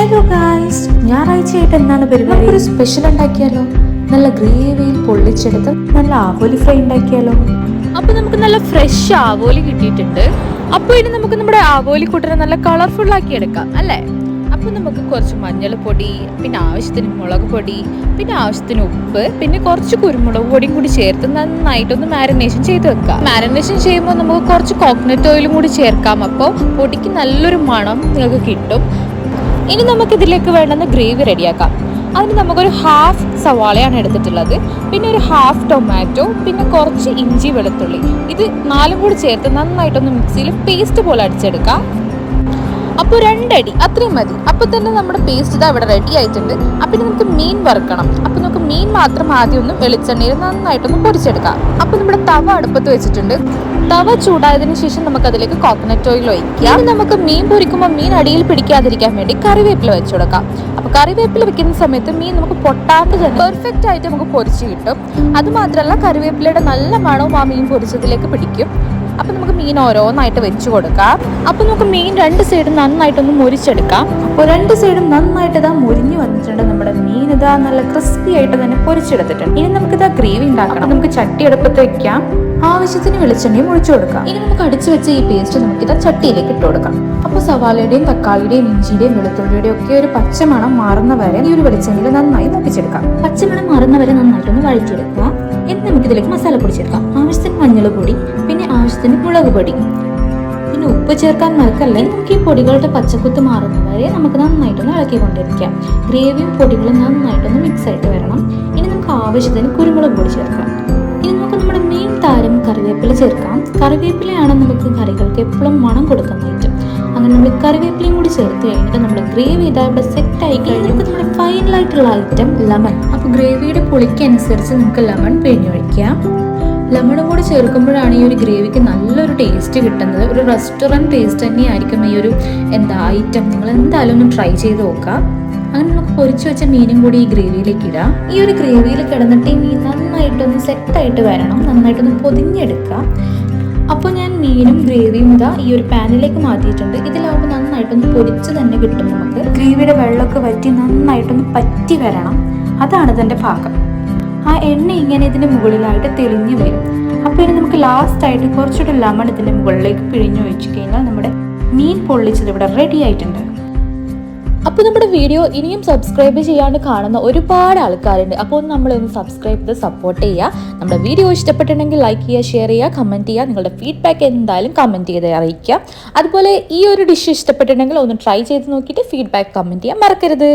Hello guys, ഞായറാഴ്ചയായിട്ട് എന്താണ് പരിപാടി? ഒരു സ്പെഷ്യൽ ഉണ്ടാക്കിയാലോ? നല്ല ഗ്രേവിയിൽ പൊള്ളിച്ചെടുത്ത് നല്ല ആവോലി ഫ്രൈ ഉണ്ടാക്കിയാലോ? അപ്പോൾ നമുക്ക് നല്ല ഫ്രഷ് ആവോലി കിട്ടിയിട്ടുണ്ട്. അപ്പോൾ ഇനി നമുക്ക് നമ്മുടെ ആവോലി കൂട്ടിനെ നല്ല കളർഫുൾ ആക്കി എടുക്കാം അല്ലേ? അപ്പോൾ നമുക്ക് കുറച്ച് മഞ്ഞൾപ്പൊടി, പിന്നെ ആവശ്യത്തിന് മുളക് പൊടി, പിന്നെ ആവശ്യത്തിന് ഉപ്പ്, പിന്നെ കുറച്ച് കുരുമുളക് പൊടിയും കൂടി ചേർത്ത് നന്നായിട്ടൊന്ന് മാരിനേഷൻ ചെയ്ത് വെക്കാം. മാരിനേഷൻ ചെയ്യുമ്പോൾ നമുക്ക് കുറച്ച് കോക്കനട്ട് ഓയിലും കൂടി ചേർക്കാം. അപ്പോൾ പൊടിക്ക് നല്ലൊരു മണം നിങ്ങൾക്ക് കിട്ടും. ഇനി നമുക്കിതിലേക്ക് വേണ്ടുന്ന ഗ്രേവി റെഡിയാക്കാം. അതിന് നമുക്കൊരു ഹാഫ് സവാളയാണ് എടുത്തിട്ടുള്ളത്, പിന്നെ ഒരു ഹാഫ് ടൊമാറ്റോ, പിന്നെ കുറച്ച് ഇഞ്ചി വെളുത്തുള്ളി. ഇത് നാലും കൂടി ചേർത്ത് നന്നായിട്ടൊന്ന് മിക്സിയിൽ പേസ്റ്റ് പോലെ അടിച്ചെടുക്കാം. അപ്പോൾ 2 അടി അത്രയും മതി. അപ്പോൾ തന്നെ നമ്മുടെ പേസ്റ്റ് ഇതാ ഇവിടെ റെഡി ആയിട്ടുണ്ട്. അപ്പം നമുക്ക് മീൻ വറുക്കണം. അപ്പോൾ നമുക്ക് മീൻ മാത്രം ആദ്യം ഒന്ന് വെളിച്ചെണ്ണയിൽ നന്നായിട്ടൊന്ന് പൊരിച്ചെടുക്കാം. അപ്പോൾ നമ്മുടെ തവ അടുപ്പത്ത് വെച്ചിട്ടുണ്ട്. തവ ചൂടായതിനു ശേഷം നമുക്ക് അതിലേക്ക് കോക്കനട്ട് ഓയിൽ ഒഴിക്കാം. ഇനി നമുക്ക് മീൻ പൊരിക്കുമ്പോൾ മീൻ അടിയിൽ പിടിക്കാതിരിക്കാൻ വേണ്ടി കറിവേപ്പില വെച്ച് കൊടുക്കാം. അപ്പോൾ കറിവേപ്പില വെക്കുന്ന സമയത്ത് മീൻ നമുക്ക് പൊട്ടാണ്ട് തന്നെ പെർഫെക്റ്റ് ആയിട്ട് നമുക്ക് പൊരിച്ച് കിട്ടും. അതുമാത്രമല്ല കറിവേപ്പിലയുടെ നല്ല മണവും ആ മീൻ പൊരിച്ചതിലേക്ക് പിടിക്കും. അപ്പം നമുക്ക് മീൻ ഓരോന്നായിട്ട് വെച്ച് കൊടുക്കാം. അപ്പം നമുക്ക് മീൻ 2 സൈഡും നന്നായിട്ടൊന്ന് മുരിച്ചെടുക്കാം. അപ്പോൾ 2 സൈഡും നന്നായിട്ട് ഇതാ മുരിഞ്ഞു വന്നിട്ടുണ്ട്. നമ്മുടെ മീൻ ഇതാ നല്ല ക്രിസ്പി ആയിട്ട് തന്നെ പൊരിച്ചെടുത്തിട്ടുണ്ട്. ഇനി നമുക്കിതാ ഗ്രേവി ഉണ്ടാക്കണം. നമുക്ക് ചട്ടി അടുപ്പത്ത് വെക്കാം. ആവശ്യത്തിന് വെളിച്ചെണ്ണയും ഒഴിച്ചു കൊടുക്കാം. ഇനി നമുക്ക് അടിച്ചു വെച്ച ഈ പേസ്റ്റ് നമുക്കിതാ ചട്ടിയിലേക്ക് ഇട്ട് കൊടുക്കാം. അപ്പോൾ സവാളയുടെയും തക്കാളിയുടെയും ഇഞ്ചിയുടെയും വെളുത്തുള്ളിയുടെയും ഒക്കെ ഒരു പച്ചമണം മാറുന്ന വരെ ഈ ഒരു വെളിച്ചെണ്ണയിൽ നന്നായി മൂപ്പിച്ചെടുക്കാം. പച്ചമണം മാറുന്ന വരെ നന്നായിട്ടൊന്ന് വഴറ്റിയെടുക്കുക. എന്നിട്ട് നമുക്കിതിലേക്ക് മസാലപ്പൊടി ചേർക്കാം. ആവശ്യത്തിന് മഞ്ഞൾപ്പൊടി, പിന്നെ ആവശ്യത്തിന് മുളക് പൊടി, പിന്നെ ഉപ്പ് ചേർക്കാൻ മറക്കല്ലേ. നമുക്ക് ഈ പൊടികളുടെ പച്ചക്കുത്ത് മാറുന്നവരെ നമുക്ക് നന്നായിട്ടൊന്ന് ഇളക്കിക്കൊണ്ടിരിക്കാം. ഗ്രേവിയും പൊടികളും നന്നായിട്ടൊന്ന് മിക്സ് ആയിട്ട് വരണം. ഇനി നമുക്ക് ആവശ്യത്തിന് കുരുമുളക് പൊടി ചേർക്കാം. ഇനി നമുക്ക് നമ്മുടെ മെയിൻ താരം കറിവേപ്പില ചേർക്കാം. കറിവേപ്പിലയാണ് നമുക്ക് കറികൾക്ക് എപ്പോഴും മണം കൊടുക്കുന്ന ഐറ്റം. അങ്ങനെ നമ്മൾ കറിവേപ്പിലയും കൂടി ചേർത്ത് കഴിഞ്ഞിട്ട് നമ്മുടെ ഗ്രേവി ഇതാ ഇവിടെ സെറ്റ് ആയി കഴിഞ്ഞാൽ നമ്മുടെ ഫൈനലായിട്ടുള്ള ഐറ്റം ലെമൺ. അപ്പോൾ ഗ്രേവിയുടെ പുളിക്കനുസരിച്ച് നമുക്ക് ലെമൺ പിഴിഞ്ഞൊഴിക്കാം. ലെമണും കൂടി ചേർക്കുമ്പോഴാണ് ഈ ഒരു ഗ്രേവിക്ക് നല്ലൊരു ടേസ്റ്റ് കിട്ടുന്നത്. ഒരു റെസ്റ്റോറൻറ്റ് ടേസ്റ്റ് തന്നെയായിരിക്കും ഈ ഒരു ഐറ്റം. നിങ്ങൾ എന്തായാലും ഒന്ന് ട്രൈ ചെയ്ത് നോക്കാം. അങ്ങനെ നമുക്ക് പൊരിച്ചു വെച്ച മീനും കൂടി ഈ ഗ്രേവിയിലേക്ക് ഇടാം. ഈ ഒരു ഗ്രേവിയിൽ കിടന്നിട്ട് ഈ മീൻ നന്നായിട്ടൊന്ന് സെറ്റായിട്ട് വരണം, നന്നായിട്ടൊന്ന് പൊതിഞ്ഞെടുക്കാം. അപ്പോൾ ഞാൻ മീനും ഗ്രേവിയും ഇതാ ഈ ഒരു പാനിലേക്ക് മാറ്റിയിട്ടുണ്ട്. ഇതിലാവുമ്പോൾ നന്നായിട്ടൊന്ന് പൊരിച്ച് തന്നെ കിട്ടും. നമുക്ക് ഗ്രേവിയുടെ വെള്ളമൊക്കെ വറ്റി നന്നായിട്ടൊന്ന് പറ്റി വരണം. അതാണ് ഇതിൻ്റെ ഭാഗം. ആ എണ്ണ ഇങ്ങനെ ഇതിൻ്റെ മുകളിലായിട്ട് തെളിഞ്ഞു വരും. അപ്പോൾ ഇനി നമുക്ക് ലാസ്റ്റായിട്ട് കുറച്ചുകൂടി ലെമൺ ഇതിൻ്റെ മുകളിലേക്ക് പിഴിഞ്ഞൊഴിച്ച് കഴിഞ്ഞാൽ നമ്മുടെ മീൻ പൊള്ളിച്ചത് ഇവിടെ റെഡി ആയിട്ടുണ്ട്. അപ്പോൾ നമ്മുടെ വീഡിയോ ഇനിയും സബ്സ്ക്രൈബ് ചെയ്യാണ്ട് കാണുന്ന ഒരുപാട് ആൾക്കാരുണ്ട്. അപ്പോൾ നമ്മളൊന്ന് സബ്സ്ക്രൈബ് ചെയ്ത് സപ്പോർട്ട് ചെയ്യുക. നമ്മുടെ വീഡിയോ ഇഷ്ടപ്പെട്ടിട്ടുണ്ടെങ്കിൽ ലൈക്ക് ചെയ്യുക, ഷെയർ ചെയ്യുക, കമൻറ്റ് ചെയ്യുക. നിങ്ങളുടെ ഫീഡ്ബാക്ക് എന്തായാലും കമൻറ്റ് ചെയ്ത് അറിയിക്കുക. അതുപോലെ ഈ ഒരു ഡിഷ് ഇഷ്ടപ്പെട്ടിട്ടുണ്ടെങ്കിൽ ഒന്ന് ട്രൈ ചെയ്ത് നോക്കിയിട്ട് ഫീഡ്ബാക്ക് കമൻറ്റ് ചെയ്യാൻ മറക്കരുത്.